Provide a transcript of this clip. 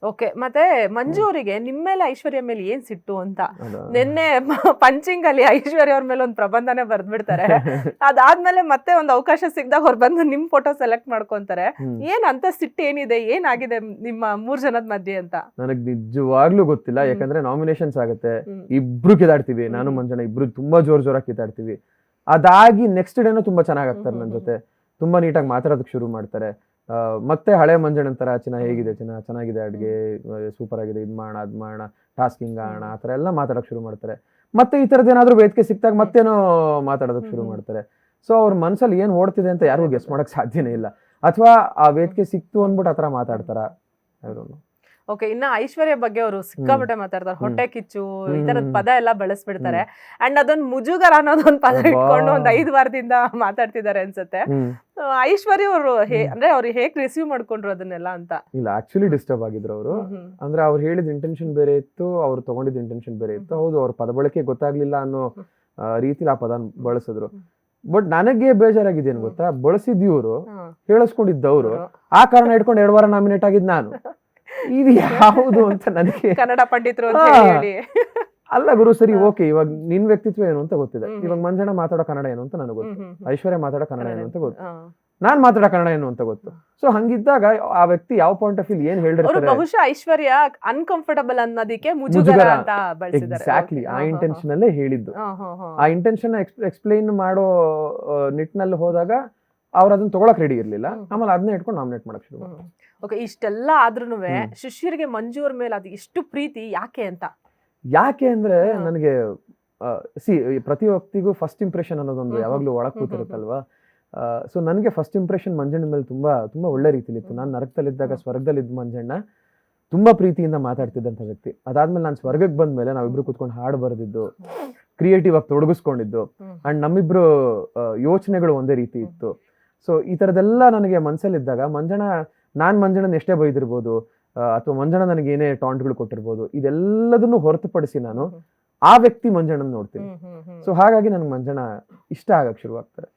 Okay. ಮತ್ತೆ ಮಂಜು ಅವರಿಗೆ ನಿಮ್ಮ ಮೇಲೆ ಐಶ್ವರ್ಯ ಮೇಲೆ ಏನ್ ಸಿಟ್ಟು ಅಂತ ನಿನ್ನೆ ಪಂಚಿಂಗ್ ಅಲ್ಲಿ ಐಶ್ವರ್ಯ ಅವ್ರ ಮೇಲೆ ಒಂದು ಪ್ರಬಂಧನೇ ಬರ್ದ್ಬಿಡ್ತಾರೆ. ಅದಾದ್ಮೇಲೆ ಮತ್ತೆ ಒಂದು ಅವಕಾಶ ಸಿಕ್ಕಿದಾಗ ಅವ್ರು ಬಂದು ನಿಮ್ ಫೋಟೋ ಸೆಲೆಕ್ಟ್ ಮಾಡ್ಕೊಂತಾರೆ. ಏನ್ ಅಂತ ಸಿಟ್ಟು ಏನಿದೆ, ಏನಾಗಿದೆ ನಿಮ್ಮ 3 ಜನದ ಮಧ್ಯೆ ಅಂತ? ನನಗ್ ನಿಜವಾಗ್ಲೂ ಗೊತ್ತಿಲ್ಲ. ಯಾಕಂದ್ರೆ ನಾಮಿನೇಷನ್ಸ್ ಆಗುತ್ತೆ, ಇಬ್ರು ಕಿದಾಡ್ತೀವಿ, ನಾನು ಮಂಜಣ್ಣ ಇಬ್ರು ತುಂಬಾ ಜೋರಾಗಿ ಕಿದಾಡ್ತೀವಿ. ಅದಾಗಿ ನೆಕ್ಸ್ಟ್ ಡೇನೂ ತುಂಬಾ ಚೆನ್ನಾಗ್ ಆಗ್ತಾರೆ ನನ್ ಜೊತೆ, ತುಂಬಾ ನೀಟಾಗಿ ಮಾತಾಡೋದಕ್ಕೆ ಶುರು ಮಾಡ್ತಾರೆ. ಮತ್ತೆ ಹಳೆ ಮಂಜಣ್ಣನ ತರ ಚಿನ್ನ ಹೇಗಿದೆ, ಚಿನ್ನ ಚೆನ್ನಾಗಿದೆ, ಅಡ್ಗೆ ಸೂಪರ್ ಆಗಿದೆ, ಇದ್ ಮಾಡೋಣ ಅದ್ ಮಾಡೋಣ, ಟಾಸ್ಕಿಂಗ್ ಆಗೋಣ, ಆ ತರ ಎಲ್ಲ ಮಾತಾಡೋಕ್ ಶುರು ಮಾಡ್ತಾರೆ. ಮತ್ತೆ ಈ ತರದ್ ಏನಾದ್ರು ವೇದಿಕೆ ಸಿಕ್ತಾಗ ಮತ್ತೇನೋ ಮಾತಾಡೋದಕ್ಕೆ ಶುರು ಮಾಡ್ತಾರೆ. ಸೊ ಅವ್ರ ಮನ್ಸಲ್ಲಿ ಏನ್ ಓಡ್ತಿದೆ ಅಂತ ಯಾರಿಗೂ ಗೆಸ್ ಮಾಡಕ್ ಸಾಧ್ಯನೇ ಇಲ್ಲ. ಅಥವಾ ಆ ವೇದಿಕೆ ಸಿಕ್ತು ಅಂದ್ಬಿಟ್ಟು ಆತರ ಮಾತಾಡ್ತಾರ. ಓಕೆ. ಇನ್ನ ಐಶ್ವರ್ಯ ಬಗ್ಗೆ ಅವರು ಸಿಕ್ಕಾಪಟ್ಟೆ ಮಾತಾಡ್ತಾರೆ, ಹೊಟ್ಟೆ ಕಿಚ್ಚು ಈ ತರದ ಪದ ಎಲ್ಲ ಬಳಸ್ಬಿಡ್ತಾರೆ. ಅಂಡ್ ಅದೊಂದು ಮುಜುಗರ ಅನ್ನೋದೊಂದು ಪದ ಇಟ್ಕೊಂಡು ಒಂದ್ 5 ವಾರದಿಂದ ಮಾತಾಡ್ತಿದ್ದಾರೆ ಅನ್ಸುತ್ತೆ. ಐಶ್ವರ್ಯ ಅವರು ಅಂದ್ರೆ ಅವ್ರು ಹೇಗ್ ರಿಸೀವ್ ಮಾಡ್ಕೊಂಡ್ರು ಅದನ್ನೆಲ್ಲ ಅಂತ? ಇಲ್ಲ, ಆಕ್ಚುಲಿ ಡಿಸ್ಟರ್ಬ್ ಆಗಿದ್ರು ಅವರು. ಅಂದ್ರೆ ಅವ್ರು ಹೇಳಿದ ಇಂಟೆನ್ಷನ್ ಬೇರೆ ಇತ್ತು, ಅವ್ರು ತಗೊಂಡಿದ್ದ ಇಂಟೆನ್ಷನ್ ಬೇರೆ ಇತ್ತು. ಹೌದು, ಅವ್ರ ಪದ ಬಳಕೆ ಗೊತ್ತಾಗ್ಲಿಲ್ಲ ಅನ್ನೋ ರೀತಿಲಿ ಆ ಪದ ಬಳಸಿದ್ರು. ಬಟ್ ನನಗೆ ಬೇಜಾರಾಗಿದೆ ಏನ್ ಗೊತ್ತಾ, ಬಳಸಿದ್ಯವ್ರು, ಹೇಳಿಸ್ಕೊಂಡಿದ್ದವ್ರು, ಆ ಕಾರಣ ಇಟ್ಕೊಂಡು 2 ವಾರ ನಾಮಿನೇಟ್ ಆಗಿದ್ ನಾನು. ಇದು ಯಾವುದು ಅಂತ ನನಗೆ ಕನ್ನಡ ಪಂಡಿತರು ಅಂತ ಹೇಳಿ ಅಲ್ಲ ಗುರು. ಸರಿ, ಓಕೆ, ಇವಾಗ ನಿನ್ ವ್ಯಕ್ತಿತ್ವ ಏನು ಅಂತ ಗೊತ್ತಿದೆ. ಇವಾಗ ಮಂಜಣ್ಣ ಮಾತಾಡೋ ಕನ್ನಡ ಏನು ಅಂತ ನನಗೆ ಗೊತ್ತು, ಐಶ್ವರ್ಯ ಮಾತಾಡೋ ಕನ್ನಡ ಏನು ಅಂತ ಗೊತ್ತು, ನಾನ್ ಮಾತಾಡೋ ಕನ್ನಡ ಏನು ಅಂತ ಗೊತ್ತು. ಸೊ ಹಂಗಿದ್ದಾಗ ಆ ವ್ಯಕ್ತಿ ಯಾವ ಪಾಯಿಂಟ್ ಆಫ್ ವ್ಯೂ ಏನ್ ಹೇಳಿರ್ತಾರೆ, ಬಹುಶಃ ಐಶ್ವರ್ಯ ಅನ್ಕಂಫರ್ಟಬಲ್ ಅನ್ನೋದಕ್ಕೆ ಮುಜುಗರ ಅಂತ ಬಳಸಿದ್ದಾರೆ. ಎಕ್ಸಾಕ್ಟ್ಲಿ ಆ ಇಂಟೆನ್ಷನ್ ಅಲ್ಲೇ ಹೇಳಿದ್ದು. ಆ ಇಂಟೆನ್ಷನ್ ಎಕ್ಸ್ಪ್ಲೈನ್ ಮಾಡೋ ನಿಟ್ಟಿನಲ್ಲಿ ಹೋದಾಗ ಅವ್ರು ಅದನ್ನ ತಗೊಳಕ್ ರೆಡಿ ಇರ್ಲಿಲ್ಲ. ಆಮೇಲೆ ಅದನ್ನ ಇಟ್ಕೊಂಡು ನಾಮಿನೇಟ್ ಮಾಡಕ್ ಶುರು ಮಾಡಿದ್ರು. ಓಕೆ. ಇಷ್ಟೆಲ್ಲ ಆದ್ರೂನುವೆ ಶಿಷ್ಯರಿಗೆ ಮಂಜು ಅವ್ರ ಮೇಲೆ ಅದು ಎಷ್ಟು ಪ್ರೀತಿ ಯಾಕೆ ಅಂತ? ಯಾಕೆ ಅಂದ್ರೆ ನನಗೆ ಪ್ರತಿ ವ್ಯಕ್ತಿಗೂ ಫಸ್ಟ್ ಇಂಪ್ರೆಷನ್ ಅನ್ನೋದೊಂದು ಯಾವಾಗ್ಲೂ ಒಳಗ್ ಕೂತಿರುತ್ತಲ್ವಾ. ಸೊ ನನಗೆ ಫಸ್ಟ್ ಇಂಪ್ರೆಷನ್ ಮಂಜಣ್ಣ ಮೇಲೆ ತುಂಬಾ ತುಂಬಾ ಒಳ್ಳೆ ರೀತಿಲಿ ಇತ್ತು. ನಾನು ನರಕದಲ್ಲಿದ್ದಾಗ ಸ್ವರ್ಗದಲ್ಲಿದ್ದ ಮಂಜಣ್ಣ ತುಂಬಾ ಪ್ರೀತಿಯಿಂದ ಮಾತಾಡ್ತಿದ್ದಂಥ ವ್ಯಕ್ತಿ. ಅದಾದ್ಮೇಲೆ ನಾನು ಸ್ವರ್ಗಕ್ಕೆ ಬಂದ್ಮೇಲೆ ನಾವಿಬ್ರು ಕೂತ್ಕೊಂಡು ಹಾಡು ಬರೆದಿದ್ದು, ಕ್ರಿಯೇಟಿವ್ ಆಗಿ ತೊಡಗಿಸ್ಕೊಂಡಿದ್ದು, ಅಂಡ್ ನಮ್ಮಿಬ್ರು ಯೋಚನೆಗಳು ಒಂದೇ ರೀತಿ ಇತ್ತು. ಸೊ ಈ ತರದೆಲ್ಲ ನನಗೆ ಮನ್ಸಲ್ಲಿದ್ದಾಗ ನಾನ್ ಮಂಜಣ್ಣನ ಎಷ್ಟೇ ಬೈದಿರ್ಬೋದು, ಅಥವಾ ಮಂಜಣ್ಣ ನನಗೆ ಏನೇ ಟಾಂಟ್ಗಳು ಕೊಟ್ಟಿರ್ಬೋದು, ಇದೆಲ್ಲದನ್ನು ಹೊರತುಪಡಿಸಿ ನಾನು ಆ ವ್ಯಕ್ತಿ ಮಂಜಣ್ಣನ ನೋಡ್ತೀನಿ. ಸೊ ಹಾಗಾಗಿ ನನಗೆ ಮಂಜಣ್ಣ ಇಷ್ಟ ಆಗಕ್ ಶುರು ಆಗ್ತಾರೆ.